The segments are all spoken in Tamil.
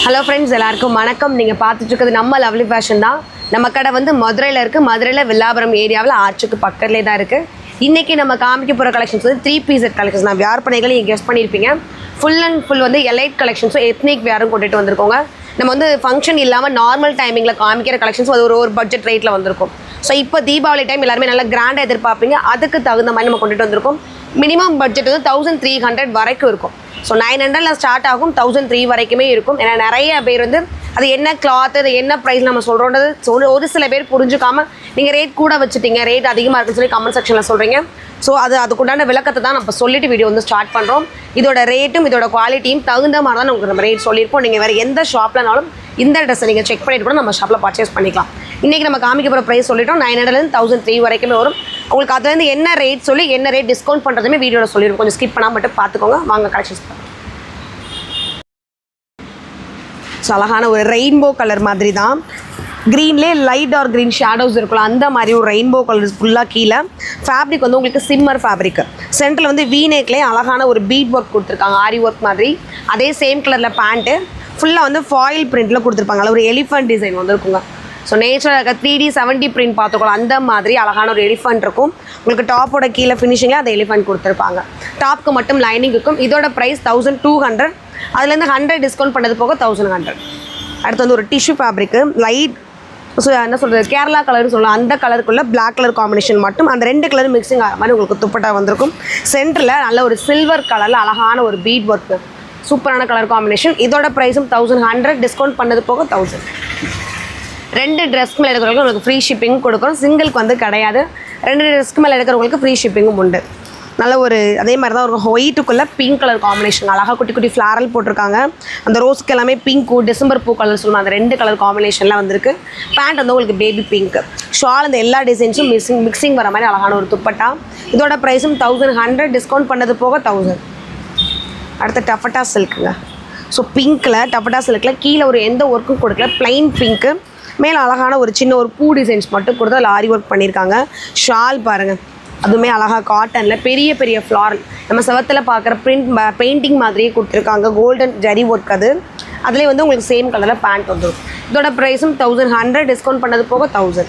ஹலோ ஃப்ரெண்ட்ஸ், எல்லாருக்கும் வணக்கம். நீங்கள் பார்த்துட்டு இருக்கிறது நம்ம லவ்லி ஃபேஷன் தான். நம்ம கடை வந்து மதுரையில் இருக்குது. மதுரையில் வில்லாபுரம் ஏரியாவில் ஆர்ச்சுக்கு பக்கத்துலேயே தான் இருக்குது. இன்றைக்கி நம்ம காமிக்க போகிற கலெக்ஷன்ஸ் வந்து 3 பீஸ் கலெக்ஷன்ஸ் தான். வியார்பனைகள் நீங்கள் கெஸ் பண்ணியிருப்பீங்க. ஃபுல் அண்ட் ஃபுல் வந்து எலைட் கலெக்ஷன்ஸும் எத்னிக் வியாரும் கொண்டுட்டு வந்திருக்கோங்க. நம்ம வந்து ஃபங்க்ஷன் இல்லாமல் நார்மல் டைமிங்கில் காமிக்கிற கலெக்ஷன்ஸ் அது ஒரு பட்ஜெட் ரேட்டில் வந்திருக்கும். ஸோ இப்போ தீபாவளி டைம் எல்லாருமே நல்லா கிராண்டாக எதிர்பார்ப்பீங்க. அதுக்கு தகுந்த மாதிரி நம்ம கொண்டுட்டு வந்திருக்கோம். மினிமம் பட்ஜெட் வந்து 1300 வரைக்கும் இருக்கும். ஸோ 900 ஸ்டார்ட் ஆகும், 1003 வரைக்குமே இருக்கும். ஏன்னா நிறைய பேர் வந்து அது என்ன கிளாத், அது என்ன ப்ரைஸ் நம்ம சொல்கிறோன்றது ஒரு சில பேர் புரிஞ்சுக்காமல் நீங்கள் ரேட் கூட வச்சுட்டீங்க, ரேட் அதிகமாக இருக்குன்னு சொல்லி கமெண்ட் செக்ஷனில் சொல்கிறீங்க. ஸோ அதுக்குண்டான விளக்கத்தை தான் நம்ம சொல்லிட்டு வீடியோ வந்து ஸ்டார்ட் பண்ணுறோம். இதோட ரேட்டும் இதோட குவாலிட்டியும் தகுந்த மாதிரி தான் உங்களுக்கு நம்ம ரேட் சொல்லியிருப்போம். நீங்கள் வேறு எந்த ஷாப்லனாலும் இந்த ட்ரெஸ்ஸை நீங்கள் செக் பண்ணிட்டு கூட நம்ம ஷாப்பில் பர்ச்சேஸ் பண்ணிக்கலாம். இன்றைக்கி நம்ம காமிக்க போகிற ப்ரைஸ் சொல்லிட்டோம். 900 1003 வரைக்குமே வரும். உங்களுக்கு அதுலேருந்து என்ன ரேட் சொல்லி என்ன ரேட் டிஸ்கவுண்ட் பண்ணுறதுமே வீடியோவில் சொல்லியிருக்கோம். கொஞ்சம் ஸ்கிப் பண்ணால் மட்டும் பார்த்துக்கோங்க. வாங்க கலெக்ஷன்ஸ் பண்ணுவோம். ஸோ அழகான ஒரு ரெயின்போ கலர் மாதிரி தான். க்ரீன்லேயே லைட் ஆர் க்ரீன் ஷேடோஸ் இருக்கலாம், அந்த மாதிரி ஒரு ரெயின்போ கலர்ஸ் ஃபுல்லாக. கீழே ஃபேப்ரிக் வந்து உங்களுக்கு சிம்மர் ஃபேப்ரிக்கு. சென்டரில் வந்து வீனேக்லேயே அழகான ஒரு பீட் ஒர்க் கொடுத்துருக்காங்க, ஆரி ஒர்க் மாதிரி. அதே சேம் கலரில் பேண்ட்டு ஃபுல்லாக வந்து ஃபாயில் பிரிண்டில் கொடுத்துருப்பாங்க. அதில் ஒரு எலிஃபண்ட் டிசைன் வந்துருக்குங்க. ஸோ நேச்சுரல் இருக்க 3D 70 பிரிண்ட் பார்த்துக்கலாம். அந்த மாதிரி அழகான ஒரு எலிஃபண்ட் இருக்கும். உங்களுக்கு டாப்போட கீழே ஃபினிஷிங்கில் அந்த எலிஃபண்ட் கொடுத்துருப்பாங்க. டாப்க்கு மட்டும் லைனிங் இருக்கும். இதோட ப்ரைஸ் 1200. அதுலேருந்து 100 டிஸ்கவுண்ட் பண்ணது போக 1100. அடுத்து வந்து ஒரு டிஷ்யூ ஃபேப்ரிக்கு லைட், ஸோ என்ன சொல்கிறது, கேரளா கலர்னு சொல்லலாம். அந்த கலருக்குள்ளே பிளாக் கலர் காம்பினேஷன் மட்டும், அந்த 2 கலர் மிக்சிங் ஆகிற மாதிரி உங்களுக்கு துப்பட்டா வந்திருக்கும். சென்டரில் நல்ல ஒரு சில்வர் கலரில் அழகான ஒரு பீட் ஒர்க்கு, சூப்பரான கலர் காம்பினேஷன். இதோட ப்ரைஸும் 1100, டிஸ்கவுண்ட் பண்ணது போக 1000. 2 ட்ரெஸ்க்கு மேலே எடுக்கிறவங்களுக்கு உங்களுக்கு ஃப்ரீ ஷிப்பிங் கொடுக்குறோம். சிங்கிளுக்கு வந்து கிடையாது. 2 ட்ரெஸ்க்கு மேலே எடுக்கிறவங்களுக்கு ஃப்ரீ ஷிப்பிங்கும் உண்டு. நல்ல ஒரு அதே மாதிரி தான் ஒரு ஒயிட்டுக்குள்ளே பிங்க் கலர் காம்பினேஷன், அழகாக குட்டி குட்டி ஃப்ளாரல் போட்டிருக்காங்க. அந்த ரோஸ்க்கு எல்லாமே பிங்க்கு, டிசம்பர் பூ கலர் சொல்லுவாங்க. அந்த 2 கலர் காம்பினேஷன்லாம் வந்திருக்கு. பேண்ட் வந்து உங்களுக்கு பேபி பிங்க். ஷால் அந்த எல்லா டிசைன்ஸும் மிக்சிங் வர மாதிரி அழகான ஒரு துப்பட்டா. இதோட ப்ரைஸும் 1100, டிஸ்கவுண்ட் பண்ணது போக 1000. அடுத்த டஃபட்டா சில்க்குங்க. ஸோ பிங்க்கில் டஃபட்டா சில்கில் கீழே ஒரு எந்த ஒர்க்கும் கொடுக்கல, ப்ளைன் பிங்க்கு. மேலே அழகான ஒரு சின்ன ஒரு பூ டிசைன்ஸ் மட்டும் கொடுத்து அதில் ஆரி ஒர்க் பண்ணியிருக்காங்க. ஷால் பாருங்கள், அதுவுமே அழகாக காட்டனில் பெரிய பெரிய ஃப்ளாரல், நம்ம செவத்தில் பார்க்குற பெயிண்டிங் மாதிரியே கொடுத்துருக்காங்க. கோல்டன் ஜரி ஒர்க் அது. அதுலேயே வந்து உங்களுக்கு சேம் கலரில் பேண்ட் வந்துடும். இதோட ப்ரைஸும் 1100, டிஸ்கவுண்ட் பண்ணது போக 1000.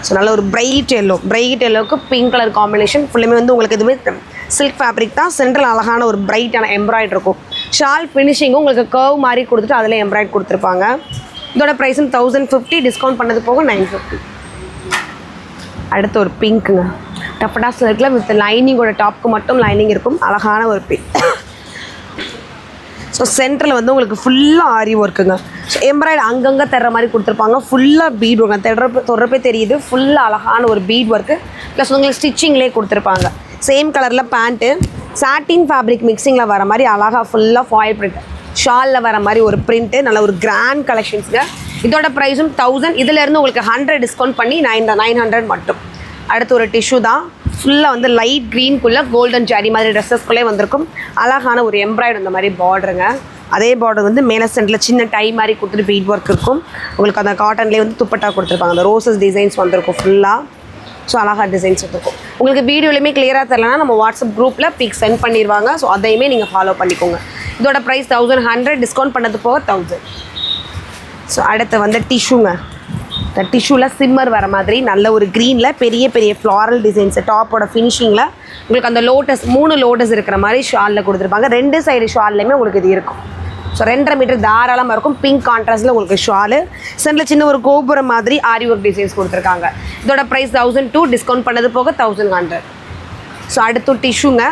ஸோ நல்ல ஒரு பிரைட் எல்லோவுக்கு பிங்க் கலர் காம்பினேஷன். ஃபுல்லுமே வந்து உங்களுக்கு எதுவுமே சில்க் ஃபேப்ரிக் தான். சென்ட்ரல் அழகான ஒரு பிரைட்டான எம்ப்ராய்டரி இருக்கும். ஷால் ஃபினிஷிங்கும் உங்களுக்கு கர்வ் மாதிரி கொடுத்துட்டு அதில் எம்ப்ராய்ட் கொடுத்துருப்பாங்க. இதோட ப்ரைஸும் 1050, டிஸ்கவுண்ட் பண்ணது போக 950. அடுத்து ஒரு பிங்க்குங்க. டஃபட்டா சில்கில் வித் லைனிங்கோட டாப்க்கு மட்டும் லைனிங் இருக்கும். அழகான ஒரு பிங்க். ஸோ சென்டரில் வந்து உங்களுக்கு ஃபுல்லாக ஆரி ஒர்க்குங்க. ஸோ எம்ப்ராய்டு அங்கங்கே தர்ற மாதிரி கொடுத்துருப்பாங்க. ஃபுல்லாக பீட் ஒர்க், தொடர்பே தெரியுது. ஃபுல்லாக அழகான ஒரு பீட் ஒர்க்கு ப்ளஸ் உங்களுக்கு ஸ்டிச்சிங்லேயே கொடுத்துருப்பாங்க. சேம் கலரில் பேண்ட்டு சாட்டின் ஃபேப்ரிக் மிக்சிங்கில் வர மாதிரி அழகாக ஃபுல்லாக ஃபாயில் பிரிண்ட். ஷாலில் வர மாதிரி ஒரு பிரிண்ட்டு, நல்ல ஒரு கிராண்ட் கலெக்ஷன்ஸுங்க. இதோட ப்ரைஸும் 1000. இதிலேருந்து உங்களுக்கு 100 டிஸ்கவுண்ட் பண்ணி 900 மட்டும். அடுத்து ஒரு டிஷ்யூ தான். ஃபுல்லாக வந்து லைட் க்ரீன்குள்ளே கோல்டன் ஜரி மாதிரி ட்ரெஸ்ஸஸ்குள்ளே வந்திருக்கும். அழகான ஒரு எம்ப்ராய்டு இந்த மாதிரி பார்டருங்க. அதே பார்டர் வந்து மேலே சென்டரில் சின்ன டை மாதிரி கொடுத்துட்டு பீட் ஒர்க் இருக்கும். உங்களுக்கு அந்த காட்டன்லேயே வந்து துப்பட்டா கொடுத்துருப்பாங்க. அந்த ரோசஸ் டிசைன்ஸ் வந்திருக்கும் ஃபுல்லாக. ஸோ அழகாக டிசைன்ஸ் இருக்கும். உங்களுக்கு வீடியோலையுமே கிளியராக தெரியலனா நம்ம வாட்ஸ்அப் குரூப்பில் பிக் சென்ட் பண்ணிடுவாங்க. ஸோ அதையுமே நீங்கள் ஃபாலோ பண்ணிக்கோங்க. இதோட ப்ரைஸ் 1100, டிஸ்கவுண்ட் பண்ணது போக 1000. ஸோ அடுத்து வந்து டிஷ்யூங்க. இந்த டிஷ்யூவில் சிம்மர் வர மாதிரி நல்ல ஒரு க்ரீனில் பெரிய பெரிய ஃப்ளாரல் டிசைன்ஸு. டாப்போட ஃபினிஷிங்கில் உங்களுக்கு அந்த லோட்டஸ் 3 லோட்டஸ் இருக்கிற மாதிரி ஷாலில் கொடுத்துருப்பாங்க. 2 சைடு ஷால்லையுமே உங்களுக்கு இது இருக்கும். ஸோ 2.5 மீட்டர் தாராளமாக இருக்கும். பிங்க் கான்ட்ராஸ்டில் உங்களுக்கு ஷாலு. சென்டரில் சின்ன ஒரு கோபுரம் மாதிரி ஆரி ஒர்க் டிசைன்ஸ் கொடுத்துருக்காங்க. இதோட ப்ரைஸ் 1002, டிஸ்கவுண்ட் பண்ணது போக 1100. ஸோ அடுத்து டிஷ்யூங்க.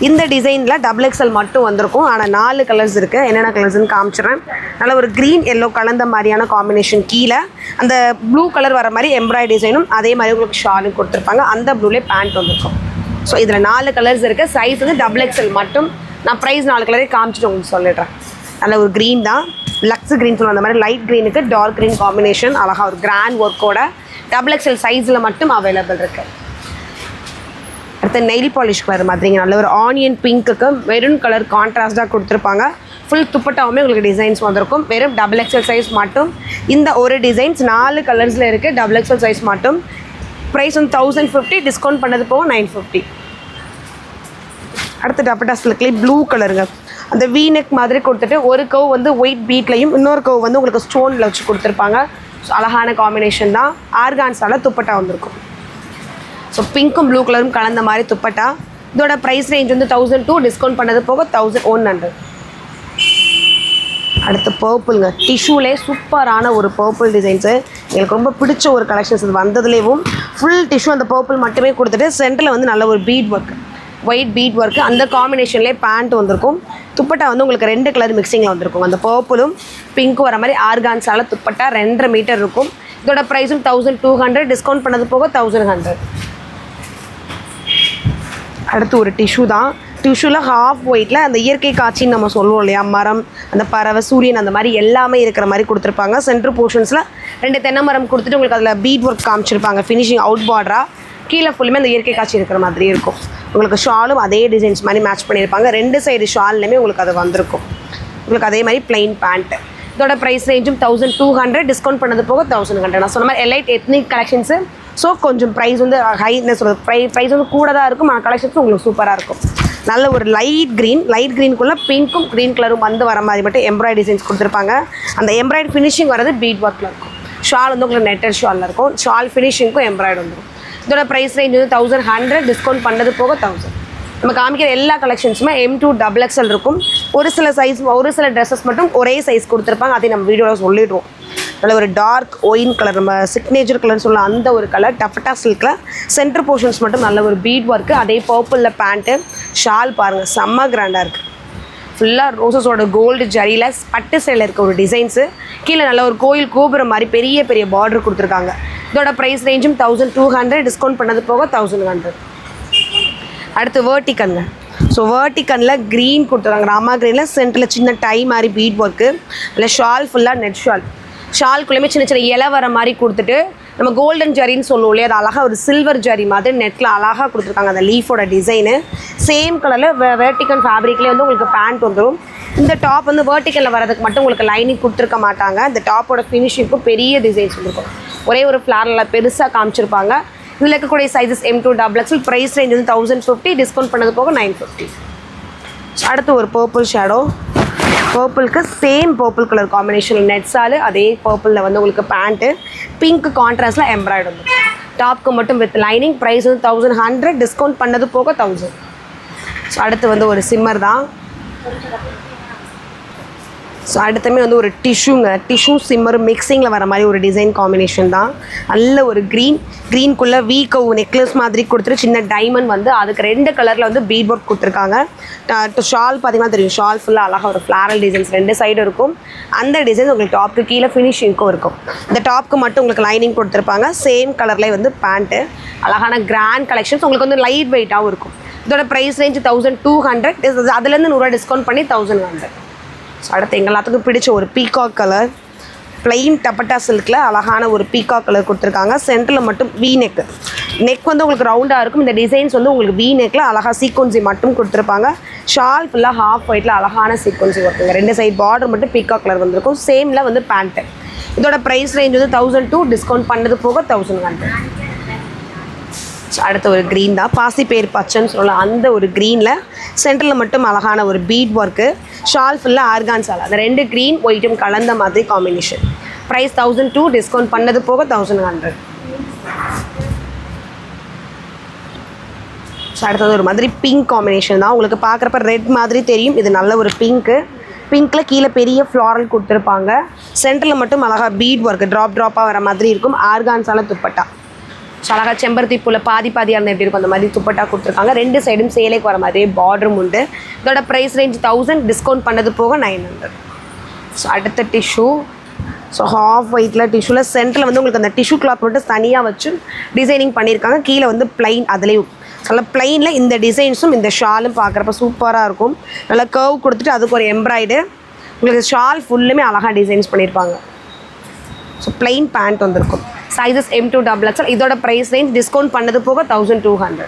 இந்த டிசைனில் XXL மட்டும் வந்திருக்கும். ஆனால் 4 கலர்ஸ் இருக்குது. என்னென்ன கலர்ஸ்ன்னு காமிச்சிடுறேன். நல்ல ஒரு க்ரீன் எல்லோ கலந்த மாதிரியான காம்பினேஷன். கீழே அந்த ப்ளூ கலர் வர மாதிரி எம்ப்ராய்டரி டிசைனும் அதே மாதிரி உங்களுக்கு ஷாலும் கொடுத்துருப்பாங்க. அந்த ப்ளூலே பேண்ட் வந்திருக்கும். ஸோ இதில் 4 கலர்ஸ் இருக்குது. சைஸ் வந்து XXL மட்டும். நான் ப்ரைஸ் 4 கலரே காமிச்சிட்டு உங்களுக்கு சொல்லிடுறேன். நல்ல ஒரு க்ரீன் தான், லக்ஸ் க்ரீன் சொல்லுவோம். அந்த மாதிரி லைட் க்ரீனுக்கு டார்க் க்ரீன் காம்பினேஷன். அழகாக ஒரு கிராண்ட் ஒர்க்கோட XXL சைஸில் மட்டும் அவைலபிள் இருக்குது. அடுத்து நெயில் பாலிஷ் கலர் மாதிரிங்க. நல்ல ஒரு ஆனியன் பிங்க்குக்கு மெரூன் கலர் கான்ட்ராஸ்டாக கொடுத்துருப்பாங்க. ஃபுல் துப்பட்டாவுமே உங்களுக்கு டிசைன்ஸ் வந்திருக்கும். வெறும் XXL சைஸ் மட்டும். இந்த ஒரு டிசைன்ஸ் 4 கலர்ஸில் இருக்குது. XXL சைஸ் மட்டும். ப்ரைஸ் வந்து 1050, டிஸ்கவுண்ட் பண்ணது போக 950. அடுத்து டப்பட்டா சில்க்லேயே ப்ளூ கலருங்க. அந்த வீ நெக் மாதிரி கொடுத்துட்டு ஒரு கவ் வந்து ஒயிட் பீட்லையும் இன்னொரு கவ் வந்து உங்களுக்கு ஸ்டோனில் வச்சு கொடுத்துருப்பாங்க. ஸோ அழகான காம்பினேஷன் தான். ஆர்கான்ஸால துப்பட்டா வந்திருக்கும். ஸோ பிங்க்கும் ப்ளூ கலரும் கலந்த மாதிரி துப்பட்டா. இதோட ப்ரைஸ் ரேஞ்ச் வந்து 1002, டிஸ்கவுண்ட் பண்ணது போக 1100. அடுத்து பர்பிள்ங்க. டிஷ்யூலே சூப்பரான ஒரு பர்பிள் டிசைன்ஸு. எனக்கு ரொம்ப பிடிச்ச ஒரு கலெக்ஷன்ஸ் இது வந்ததுலேயும் ஃபுல் டிஷ்யூ அந்த பர்பிள் மட்டுமே கொடுத்துட்டு சென்டரில் வந்து நல்ல ஒரு beat work, white beat work, அந்த காம்பினேஷன்லேயே பேண்ட் வந்திருக்கும். துப்பட்டா வந்து உங்களுக்கு 2 கலர் மிக்சிங்கில் வந்திருக்கும். அந்த பர்பிளும் பிங்க்கும் வர மாதிரி ஆர்கான்ஸால துப்பட்டா 2.5 மீட்டர் இருக்கும். இதோட ப்ரைஸும் 1200, டிஸ்கவுண்ட் பண்ணது போக 1100. அடுத்து ஒரு டிஷ்யூ தான். டிஷ்யூவில் ஹாஃப் ஒயிட்டில் அந்த இயற்கை காட்சின்னு நம்ம சொல்லுவோம் இல்லையா, மரம், அந்த பறவை, சூரியன், அந்த மாதிரி எல்லாமே இருக்கிற மாதிரி கொடுத்துருப்பாங்க. சென்ட்ரு போர்ஷன்ஸில் 2 தென்னை மரம் கொடுத்துட்டு உங்களுக்கு அதில் பீட் ஒர்க் காமிச்சிருப்பாங்க. ஃபினிஷிங் அவுட் பார்டராக கீழே ஃபுல்லுமே அந்த இயற்கை காட்சி இருக்கிற மாதிரி இருக்கும். உங்களுக்கு ஷாலும் அதே டிசைன்ஸ் மாதிரி மேட்ச் பண்ணியிருப்பாங்க. 2 சைடு ஷால்லையுமே உங்களுக்கு அது வந்திருக்கும். உங்களுக்கு அதே மாதிரி பிளைன் பேண்ட்டு. இதோட ப்ரைஸ் ரேஞ்சும் 1200, டிஸ்கவுண்ட் பண்ணது போக 1100. நான் சொன்ன மாதிரி எலைட் எத்னிக் கலெக்ஷன்ஸு. ஸோ கொஞ்சம் ப்ரைஸ் வந்து ஹைனஸ் சொல்கிறது, ப்ரைஸ் வந்து கூட தான் இருக்கும். ஆனால் கலெக்ஷன்ஸ் உங்களுக்கு சூப்பராக இருக்கும். நல்ல ஒரு லைட் க்ரீனுக்குள்ளே பிங்க்கும் க்ரீன் கலரும் வந்து வர மாதிரி மட்டும் எம்ப்ராய்டரி டிசைன்ஸ் கொடுத்துருப்பாங்க. அந்த எம்ப்ராய்டரி ஃபினிஷிங் வரது பீட் ஒர்க்கில் இருக்கும். ஷால் வந்து உங்களுக்கு நெட்டட் ஷாலில் இருக்கும். ஷால் ஃபினிஷிங்க்கும் எம்ப்ராய்டரி வந்துடும். இதோட ப்ரைஸ் ரேஞ்ச் வந்து 1100, டிஸ்கவுண்ட் பண்ணது போக 1000. நம்ம காமிக்கிற எல்லா கலெக்ஷன்ஸுமே M2 XXL இருக்கும். ஒரு சில ட்ரெஸ்ஸஸ் மட்டும் ஒரே சைஸ் கொடுத்துருப்பாங்க. அதையும் நம்ம வீடியோவில் சொல்லிடுவோம். அதில் ஒரு டார்க் ஒயின் கலர், நம்ம சிக்னேச்சர் கலர்னு சொல்லலாம், அந்த ஒரு கலர் டஃபட்டா சில்கில் சென்டர் போர்ஷன்ஸ் மட்டும் நல்ல ஒரு பீட் ஒர்க்கு. அதே பர்பிளில் பேண்ட்டு. ஷால் பாருங்கள், செம்ம கிராண்டாக இருக்குது. ஃபுல்லாக ரோசஸோட கோல்டு ஜரியில் பட்டு சேலையில் இருக்க ஒரு டிசைன்ஸு. கீழே நல்ல ஒரு கோயில் கோபுரம் மாதிரி பெரிய பெரிய பார்டர் கொடுத்துருக்காங்க. இதோட ப்ரைஸ் ரேஞ்சும் 1200, டிஸ்கவுண்ட் பண்ணது போக 1100. அடுத்து வேர்ட்டிக்கன்ங்க. ஸோ வேர்ட்டிக்கனில் க்ரீன் கொடுத்துருக்காங்க. ராமா க்ரீனில் சென்டரில் சின்ன டை மாதிரி பீட் ஒர்க்கு. இல்லை ஷால் ஃபுல்லாக நெட் ஷால். ஷால்குள்ளேயுமே சின்ன சின்ன இலை வர மாதிரி கொடுத்துட்டு நம்ம கோல்டன் ஜரின்னு சொல்லுவோம் இல்லையா, அது அழகாக ஒரு சில்வர் ஜரி மாதிரி நெட்டில் அழகாக கொடுத்துருக்காங்க. அந்த லீஃபோட டிசைனு சேம் கலரில் வேர்ட்டிக்கன் ஃபேப்ரிக்லேயே வந்து உங்களுக்கு பேண்ட் வந்துடும். இந்த டாப் வந்து வேர்ட்டிக்கனில் வரதுக்கு மட்டும் உங்களுக்கு லைனிங் கொடுத்துருக்க மாட்டாங்க. இந்த டாப்போட ஃபினிஷிங்க்கும் பெரிய டிசைன்ஸ் வந்துருக்கும். ஒரே ஒரு ஃப்ளாரில் பெருசாக காமிச்சிருப்பாங்க. இதில் இருக்கக்கூடிய sizes M2 XXL. Price range வந்து 1050, டிஸ்கவுண்ட் பண்ணது போக 950. அடுத்து ஒரு பர்பிள் ஷேடோ. பர்பிளுக்கு சேம் பர்பிள் கலர் காம்பினேஷன் நெட்ஸால் அதே பர்பிளில் வந்து உங்களுக்கு பேண்ட்டு பிங்க் கான்ட்ராஸ்டில் எம்ப்ராய்டரி வந்து டாப்க்கு மட்டும் வித் லைனிங். ப்ரைஸ் வந்து 1100, டிஸ்கவுண்ட் பண்ணது போக 1000. ஸோ அடுத்து வந்து ஒரு சிம்மர் தான். ஸோ அடுத்தமே வந்து ஒரு டிஷ்யூங்க. டிஷ்யூ சிம்மர் மிக்சிங்கில் வர மாதிரி ஒரு டிசைன் காம்பினேஷன் தான். நல்ல ஒரு க்ரீனுக்குள்ளே வீக்கவ் நெக்லஸ் மாதிரி கொடுத்துட்டு சின்ன டைமண்ட் வந்து அதுக்கு 2 கலரில் வந்து பீட் ஒர்க் கொடுத்துருக்காங்க. ஷால் பார்த்தீங்கன்னா தெரியும், ஷால் ஃபுல்லாக அழகாக ஒரு ஃப்ளாரல் டிசைன்ஸ் 2 சைடு இருக்கும். அந்த டிசைன்ஸ் உங்களுக்கு டாப்க்கு கீழே ஃபினிஷிங்க்கும் இருக்கும். இந்த டாப்க்கு மட்டும் உங்களுக்கு லைனிங் கொடுத்துருப்பாங்க. சேம் கலர்லேயே வந்து பேண்ட்டு. அழகான கிராண்ட் கலெக்ஷன்ஸ். உங்களுக்கு வந்து லைட் வெயிட்டாகவும் இருக்கும். இதோட ப்ரைஸ் ரேஞ்ச் 1200, அதுலேருந்து 100 டிஸ்கவுண்ட் பண்ணி 1100. ஸோ அடுத்து எங்கள் எல்லாத்துக்கும் பிடிச்ச ஒரு பீகாக் கலர். பிளெயின் டப்பட்டா சில்கில் அழகான ஒரு பீகாக் கலர் கொடுத்துருக்காங்க. சென்டரில் மட்டும் வீ நெக் வந்து உங்களுக்கு ரவுண்டாக இருக்கும். இந்த டிசைன்ஸ் வந்து உங்களுக்கு வீ நெக்கில் அழகாக சீக்வன்சி மட்டும் கொடுத்துருப்பாங்க. ஷால் ஃபுல்லாக ஹாஃப் ஒயிட்டில் அழகான சீக்வன்சி ஒர்க்குங்க. 2 சைட் பார்டர் மட்டும் பீகாக் கலர் வந்துருக்கும். சேமில் வந்து பேண்ட்டு. இதோட ப்ரைஸ் ரேஞ்ச் வந்து 1002, டிஸ்கவுண்ட் பண்ணது போக 1100. அடுத்த ஒரு க்ரீன் தான், பாசி பேர் பச்சைன்னு சொல்லலாம். அந்த ஒரு க்ரீனில் சென்டரில் மட்டும் அழகான ஒரு பீட் ஒர்க்கு. ஷால் ஃபுல்லாக ஆர்கான்ஸால் அந்த 2 க்ரீன் ஒயிட்டும் கலந்த மாதிரி காம்பினேஷன். ப்ரைஸ் 1002, டிஸ்கவுண்ட் பண்ணது போக 1100. ஸோ அடுத்தது ஒரு மாதிரி பிங்க் காம்பினேஷன் தான். உங்களுக்கு பார்க்குறப்ப ரெட் மாதிரி தெரியும். இது நல்ல ஒரு பிங்க்கில் கீழே பெரிய ஃப்ளாரல் கொடுத்துருப்பாங்க. சென்டரில் மட்டும் அழகாக பீட் ஒர்க்கு ட்ராப்பாக வர மாதிரி இருக்கும். ஆர்கான்ஸால துப்பட்டா. ஸோ அழகாக செம்பருத்தி பூவில் பாதியாக இருந்தால் எப்படி இருக்கும் அந்த மாதிரி துப்பட்டா கொடுத்துருக்காங்க. 2 சைடும் சேலைக்கு வர மாதிரி பார்டரும் உண்டு. இதோட ப்ரைஸ் ரேஞ்ச் 1000, டிஸ்கவுண்ட் பண்ணது போக 900. ஸோ அடுத்த டிஷ்யூ. ஸோ ஹாஃப் ஒயிட்டில் டிஷ்யூவில் சென்டரில் வந்து உங்களுக்கு அந்த டிஷ்யூ கிளாத் மட்டும் தனியாக வச்சு டிசைனிங் பண்ணியிருக்காங்க. கீழே வந்து ப்ளைன், அதுலேயும் நல்ல ப்ளைனில் இந்த டிசைன்ஸும் இந்த ஷாலும் பார்க்குறப்ப சூப்பராக இருக்கும். நல்லா கர்வ் கொடுத்துட்டு அதுக்கு ஒரு எம்ப்ராய்டு. உங்களுக்கு ஷால் ஃபுல்லுமே அழகாக டிசைன்ஸ் பண்ணியிருப்பாங்க. ஸோ ப்ளைன் பேண்ட் வந்துருக்கும். Sizes M2 XXL. இதோட ப்ரைஸ் ரேஞ்ச் டிஸ்கவுண்ட் பண்ணது போக 1200.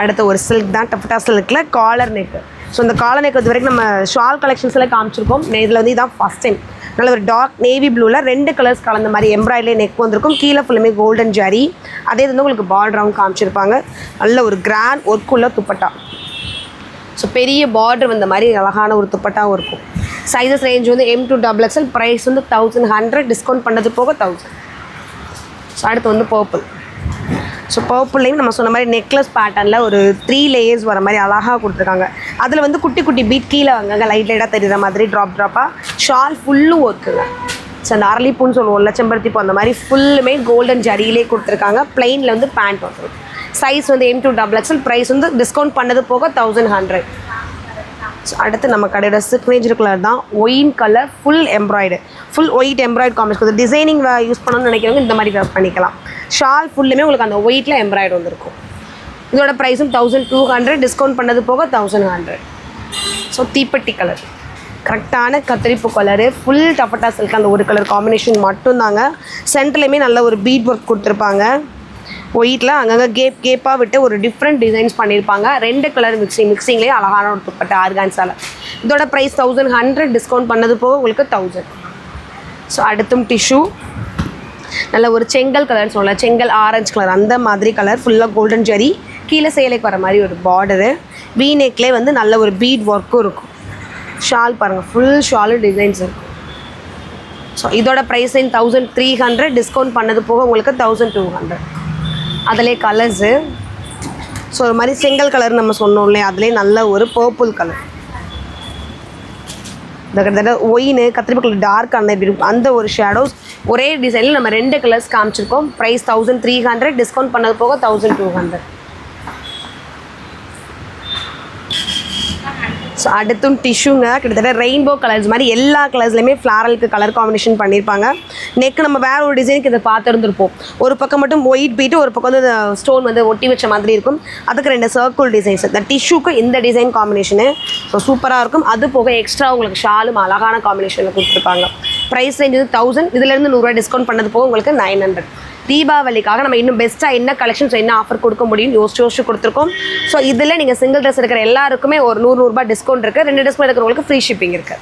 அடுத்த ஒரு சில்க் தான். டஃபட்டா சில்கில் காலர் நெக்கு. ஸோ இந்த காலர் நெக் இது வரைக்கும் நம்ம ஷால் கலெக்ஷன்ஸில் காமிச்சிருக்கோம். இதில் வந்து இதான் ஃபஸ்ட் டைம் நல்ல ஒரு டார்க் நேவி ப்ளூவில் 2 கலர்ஸ் கலந்த மாதிரி எம்ப்ராய்டரி நெக் வந்திருக்கும். கீழே ஃபுல்லுமே கோல்டன் ஜரி, அதே வந்து உங்களுக்கு பார்டராகவும் காமிச்சிருப்பாங்க. நல்ல ஒரு கிராண்ட் ஒர்க்குள்ள துப்பட்டா. ஸோ பெரிய பார்டர் வந்த மாதிரி அழகான ஒரு துப்பட்டாவும் இருக்கும். சைஸஸ் ரேஞ்ச் வந்து M to XXL, ப்ரைஸ் வந்து 1100, டிஸ்கவுண்ட் பண்ணது போக 1000. ஸோ அடுத்து வந்து பர்பிள். ஸோ பர்பிள்லேயும் நம்ம சொன்ன மாதிரி நெக்லஸ் பேட்டர்னில் ஒரு 3 லேயர்ஸ் வர மாதிரி அழகாக கொடுத்துருக்காங்க. அதில் வந்து குட்டி குட்டி பீட் கீழே வாங்க லைட்டாக தெரிகிற மாதிரி ட்ராப்பாக ஷால் ஃபுல்லும் ஒர்க்குங்க. ஸோ அந்த அரளிப்பூன்னு சொல்லுவோம்ல, செம்பருத்தி பூ, அந்த மாதிரி ஃபுல்லுமே கோல்டன் ஜரியிலே கொடுத்துருக்காங்க. பிளெயினில் வந்து பேண்ட் வந்துடும். சைஸ் வந்து M to XXL, ப்ரைஸ் வந்து டிஸ்கவுண்ட் பண்ணது போக 1100. ஸோ அடுத்து நம்ம கடையோட சிக்னேச்சர் கலர் தான் wine colour, full embroidered, full white embroidered combination. Designing use பண்ணணும்னு நினைக்கிறவங்க இந்த மாதிரி வேர் பண்ணிக்கலாம். ஷால் ஃபுல்லுமே உங்களுக்கு அந்த ஒயிட்டில் எம்ப்ராய்டு வந்துருக்கும். இதோட ப்ரைஸும் 1200, டிஸ்கவுண்ட் பண்ணது போக 1100. ஸோ தீப்பெட்டி கலர், கரெக்டான கத்திரிப்பு கலரு, ஃபுல் டப்பட்டா சில்க், அந்த ஒரு கலர் காம்பினேஷன் மட்டும்தாங்க. சென்டர்லேயுமே நல்ல ஒரு பீட் ஒர்க் கொடுத்துருப்பாங்க. ஒயிட்டில் அங்கங்கே கேப்பாக விட்டு ஒரு டிஃப்ரெண்ட் டிசைன்ஸ் பண்ணியிருப்பாங்க. 2 கலர் மிக்சிங்லேயே அழகான ஒரு துப்பட்டா ஆர்கான்ஸால். இதோட ப்ரைஸ் 1100, டிஸ்கவுண்ட் பண்ணது போக உங்களுக்கு 1000. ஸோ அடுத்தும் டிஷ்யூ, நல்ல ஒரு செங்கல் கலர்னு சொல்லலாம், செங்கல் ஆரஞ்சு கலர் அந்த மாதிரி கலர், ஃபுல்லாக கோல்டன் ஜரி, கீழே சேலைக்கு வர மாதிரி ஒரு பார்டரு, வீ நெக்லேயே வந்து நல்ல ஒரு பீட் ஒர்க்கும் இருக்கும். ஷால் பாருங்கள், ஃபுல் ஷாலு டிசைன்ஸ் இருக்கும். ஸோ இதோட ப்ரைஸ் 1300, டிஸ்கவுண்ட் பண்ணது போக உங்களுக்கு 1200. அதிலே கலர்ஸு, ஸோ ஒரு மாதிரி செங்கல் கலர் நம்ம சொன்னோம் இல்லையா, அதிலே நல்ல ஒரு பர்பிள் கலர், இந்த கிட்டத்தட்ட ஒயின் கத்திரிப்பு கலர் டார்க் அந்த எப்படி இருக்கும் அந்த ஒரு ஷேடோஸ் ஒரே டிசைனில் நம்ம 2 கலர்ஸ் காமிச்சிருக்கோம். ப்ரைஸ் 1300, டிஸ்கவுண்ட் பண்ணது போக 1200. ஸோ அடுத்தும் டிஷ்யூங்க, கிட்டத்தட்ட ரெயின்போ கலர்ஸ் மாதிரி எல்லா கலர்ஸ்லையுமே ஃப்ளாரலுக்கு கலர் காம்பினேஷன் பண்ணியிருப்பாங்க. நெக் நம்ம வேறு ஒரு டிசைனுக்கு இதை பார்த்துருந்துருப்போம். ஒரு பக்கம் மட்டும் ஒயிட் பீட்டு, ஒரு பக்கம் வந்து ஸ்டோன் வந்து ஒட்டி வச்ச மாதிரி இருக்கும். அதுக்கு 2 சர்க்கிள் டிசைன்ஸ். இந்த டிஷ்யூக்கு இந்த டிசைன் காம்பினேஷனு ஸோ சூப்பராக இருக்கும். அது போக எக்ஸ்ட்ரா உங்களுக்கு ஷாலும் அழகான காம்பினேஷனில் கொடுத்துருப்பாங்க. ப்ரைஸ் ரேஞ்ச் வந்து 1000, இதிலேருந்து 100 டிஸ்கவுண்ட் பண்ணது போக உங்களுக்கு 900. தீபாவளிக்காக நம்ம இன்னும் பெஸ்ட்டாக என்ன கலெக்ஷன்ஸ் என்ன ஆஃபர் கொடுக்க முடியும் யோசிச்சு கொடுத்துருக்கோம். ஸோ இதில் நீங்கள் சிங்கிள் ட்ரெஸ் இருக்கிற எல்லாருக்குமே ஒரு 100 ரூபாய் டிஸ்கவுண்ட் இருக்குது. 2 டிஸ்கவுண்ட் இருக்கிறவங்களுக்கு ஃப்ரீ ஷிப்பிங் இருக்குது.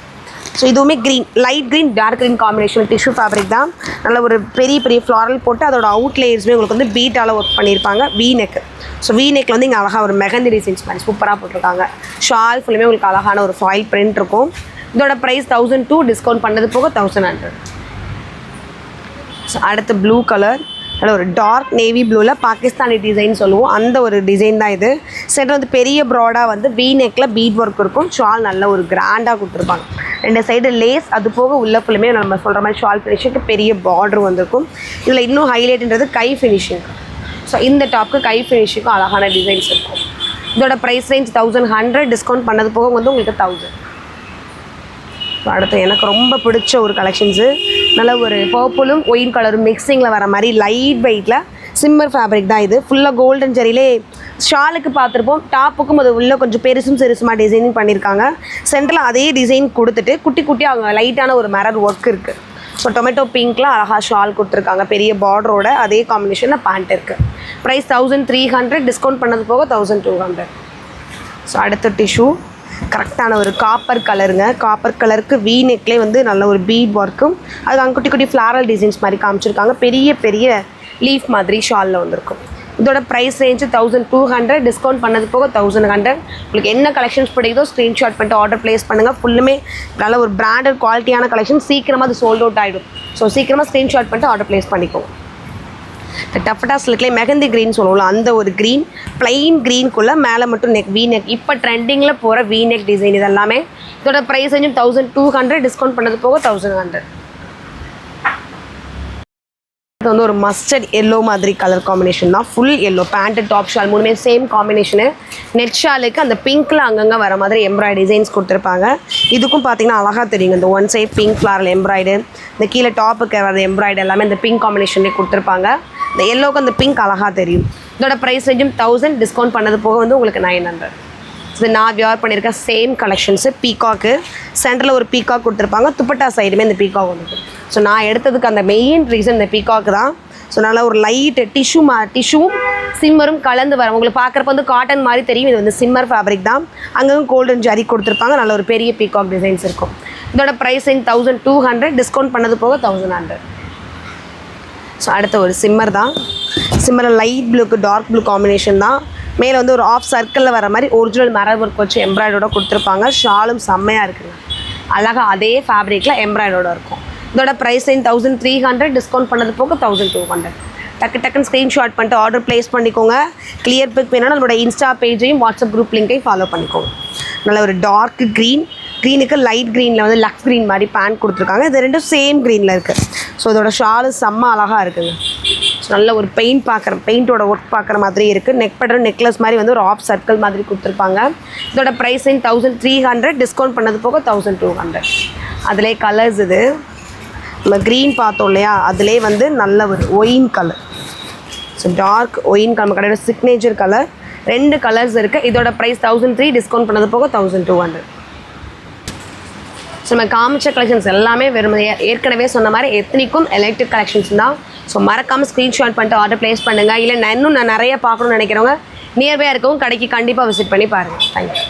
ஸோ இதுவுமே green, light green dark green combination tissue fabric தான். நல்ல ஒரு பெரிய பெரிய ஃப்ளாரல் போட்டு அதோட அவுட் லேயர்ஸுமே உங்களுக்கு வந்து பீட்டால் ஒர்க் பண்ணியிருப்பாங்க. வீ நெக்கு, ஸோ வீ நெக்கில் வந்து இங்கே அழகாக ஒரு மெஹந்தி டிசைன்ஸ் மாதிரி சூப்பராக போட்டிருக்காங்க. ஷால் ஃபுல்லுமே உங்களுக்கு அழகான ஒரு ஃபாயில் பிரிண்ட் இருக்கும். இதோட ப்ரைஸ் 1002, டிஸ்கவுண்ட் பண்ணது போக 1100. ஸோ அடுத்து ப்ளூ கலர், நல்ல ஒரு டார்க் நேவி ப்ளூவில் பாகிஸ்தானி டிசைன் சொல்லுவோம், அந்த ஒரு டிசைன் தான் இது. சென்டர் வந்து பெரிய ப்ராடாக வந்து வீ நெக்கில் பீட் ஒர்க் இருக்கும். ஷால் நல்ல ஒரு கிராண்டாக கொடுத்துருப்பாங்க. 2 சைடு லேஸ், அது போக உள்ள ஃபுல்லுமே நம்ம சொல்கிற மாதிரி ஷால் ஃபினிஷிங்க்கு பெரிய பார்டர் வந்திருக்கும். இதில் இன்னும் ஹைலைட்ன்றது கை ஃபினிஷிங். ஸோ இந்த டாப்க்கு கை ஃபினிஷிங்க்கும் அழகான டிசைன்ஸ் இருக்கும். இதோட ப்ரைஸ் ரேஞ்ச் 1100, டிஸ்கவுண்ட் பண்ணது போக வந்து உங்களுக்கு 1000. அடுத்து எனக்கு ரொம்ப பிடிச்ச ஒரு கலெக்ஷன்ஸு, நல்ல ஒரு பர்பிளும் ஒயின் கலரும் மிக்சிங்கில் வர மாதிரி லைட் வெயிட்டில் சிம்மர் ஃபேப்ரிக் தான் இது. ஃபுல்லாக கோல்டன் ஜரியிலே ஷாலுக்கு பார்த்துருப்போம், டாப்புக்கும் அது உள்ள கொஞ்சம் பெருசும் சிறுசுமாக டிசைனிங் பண்ணியிருக்காங்க. சென்டரில் அதே டிசைன் கொடுத்துட்டு குட்டி குட்டியாக அவங்க லைட்டான ஒரு மிரர் ஒர்க் இருக்குது. ஸோ டொமேட்டோ பிங்க்கில் அழகாக ஷால் கொடுத்துருக்காங்க, பெரிய பார்டரோட அதே காம்பினேஷனில் பேண்ட் இருக்குது. ப்ரைஸ் 1300, டிஸ்கவுண்ட் பண்ணது போக 1200. ஸோ அடுத்த டிஷ்யூ கரெக்டான ஒரு காப்பர் கலருங்க. காப்பர் கலருக்கு வீ நெக்லேயே வந்து நல்ல ஒரு பீட் ஒர்க்கும், அது அங்கே குட்டி குட்டி ஃப்ளாரல் டிசைன்ஸ் மாதிரி காமிச்சிருக்காங்க. பெரிய பெரிய லீஃப் மாதிரி ஷாலில் வந்திருக்கும். இதோட ப்ரைஸ் ரேஞ்சு 1200, டிஸ்கவுண்ட் பண்ணது போக 1100. உங்களுக்கு என்ன கலெக்ஷன்ஸ் பிடிக்குதோ ஸ்க்ரீன்ஷாட் பண்ணிட்டு ஆர்டர் ப்ளேஸ் பண்ணுங்கள். ஃபுல்லுமே நல்ல ஒரு பிராண்டட் குவாலிட்டியான கலெக்ஷன், சீக்கிரமாக அது சோல்ட் அவுட் ஆகிடும். ஸோ சீக்கிரமாக ஸ்க்ரீன்ஷாட் பண்ணிட்டு ஆர்டர் ப்ளேஸ் பண்ணிக்கோங்க. இந்த டஃபட்டா சில்க்லேயே மெஹந்தி க்ரீன் சொல்லுவோம்ல, அந்த ஒரு க்ரீன், பிளைன் க்ரீனுக்குள்ளே மேலே மட்டும் நெக் வீ நெக், இப்போ ட்ரெண்டிங்கில் போகிற வீ நெக் டிசைன் இது எல்லாமே. இதோட ப்ரைஸ் ரேஞ்சும் 1200, டிஸ்கவுண்ட் பண்ணது போக 1100. இது வந்து ஒரு மஸ்டர்ட் எல்லோ மாதிரி கலர் காம்பினேஷன் தான். Full yellow pant top shawl மூணுமே சேம் காம்பினேஷனு. நெட் ஷாலுக்கு அந்த பிங்க்கில் அங்கங்கே வர மாதிரி எம்ப்ராய்டு டிசைன்ஸ் கொடுத்துருப்பாங்க. இதுக்கும் பார்த்தீங்கன்னா அழகாக தெரியுங்க, இந்த ஒன் சைட் பிங்க் ஃப்ளாரல் எம்ப்ராய்டு, இந்த கீழே டாப்புக்கு வர எம்ப்ராய்டு எல்லாமே இந்த பிங்க் காம்பினேஷன்லேயே கொடுத்துருப்பாங்க. இந்த எல்லோக்கு அந்த பிங்க் அழகாக தெரியும். இதோட ப்ரைஸ் ரேஞ்சும் 1000, டிஸ்கவுண்ட் பண்ணது போக வந்து உங்களுக்கு 900. இது நான் வியர் பண்ணியிருக்க சேம் கலெக்ஷன்ஸு. பீகாக்கு சென்டரில் ஒரு பீகாக் கொடுத்துருப்பாங்க, துப்பட்டா சைடுமே இந்த பீகாக் வந்துருக்கு. ஸோ நான் எடுத்ததுக்கு அந்த மெயின் ரீசன் இந்த பீகாக்கு தான். ஸோ நல்லா ஒரு லைட் டிஷ்யூவும் சிம்மரும் கலந்து வரும். உங்களுக்கு பார்க்குறப்ப வந்து காட்டன் மாதிரி தெரியும். இது வந்து சிம்மர் ஃபேப்ரிக் தான். அங்கேயும் கோல்டன் ஜரி கொடுத்துருப்பாங்க. நல்ல ஒரு பெரிய பீகாக் டிசைன்ஸ் இருக்கும். இதோட ப்ரைஸிங் 1200, டிஸ்கவுண்ட் பண்ணது போக 1100. ஸோ அடுத்த ஒரு சிம்மர் தான். சிம்மரில் லைட் ப்ளூக்கு டார்க் ப்ளூ காம்பினேஷன் தான். மேலே வந்து ஒரு ஆஃப் சர்க்கிளில் வர மாதிரி ஒரிஜினல் மிரர் ஒர்க் வச்சு எம்ப்ராய்டரோட கொடுத்துருப்பாங்க. ஷாலும் செம்மையாக இருக்குங்க. அழகாக அதே ஃபேப்ரிக்கில் எம்ப்ராய்டரோட இருக்கும். இதோட ப்ரைஸிங் 1300, டிஸ்கவுண்ட் பண்ணது போக 1200. டக்குன்னு ஸ்க்ரீன்ஷாட் பண்ணிட்டு ஆர்டர் ப்ளேஸ் பண்ணிக்கோங்க. கிளியர் பிக் வேணும்னா நம்மளோட இன்ஸ்டா பேஜையும் வாட்ஸ்அப் குரூப் லிங்கையும் ஃபாலோ பண்ணிக்கோங்க. நல்ல ஒரு டார்க் க்ரீனுக்கு லைட் க்ரீனில் வந்து லக்ஸ் க்ரீன் மாதிரி பேண்ட் கொடுத்துருக்காங்க. இது ரெண்டும் சேம் க்ரீனில் இருக்குது. ஸோ இதோட ஷாலு செம்ம அழகாக இருக்குதுங்க. ஸோ நல்ல ஒரு பெயிண்டோட ஒர்க் பார்க்குற மாதிரி இருக்குது. நெக் பட்டன் நெக்லஸ் மாதிரி வந்து ஒரு ஆஃப் சர்க்கிள் மாதிரி கொடுத்துருப்பாங்க. இதோட ப்ரைஸிங் 1300, டிஸ்கவுண்ட் பண்ணது போக 1200. அதிலே கலர்ஸ் இது நம்ம க்ரீன் பார்த்தோம் இல்லையா, அதிலே வந்து நல்ல ஒரு wine colour. So dark wine colour நம்ம கடையோட சிக்னேச்சர் கலர். 2 கலர்ஸ் இருக்குது. இதோட ப்ரைஸ் 1300, டிஸ்கவுண்ட் பண்ணது போக 1200. ஸோ நம்ம காமிச்ச கலெக்ஷன்ஸ் எல்லாமே வெறும் ஏற்கனவே சொன்ன மாதிரி எத்தனிக்கும் எலக்ட்ரிக் கலெக்ஷன்ஸ் தான். ஸோ மறக்காமல் ஸ்க்ரீன்ஷாட் பண்ணிட்டு ஆர்டர் ப்ளேஸ் பண்ணுங்கள். இல்லை நான் நிறைய பார்க்கணும்னு நினைக்கிறவங்க நியர்பையாக இருக்கவும் கடைக்கு கண்டிப்பாக விசிட் பண்ணி பாருங்கள். தேங்க்யூ.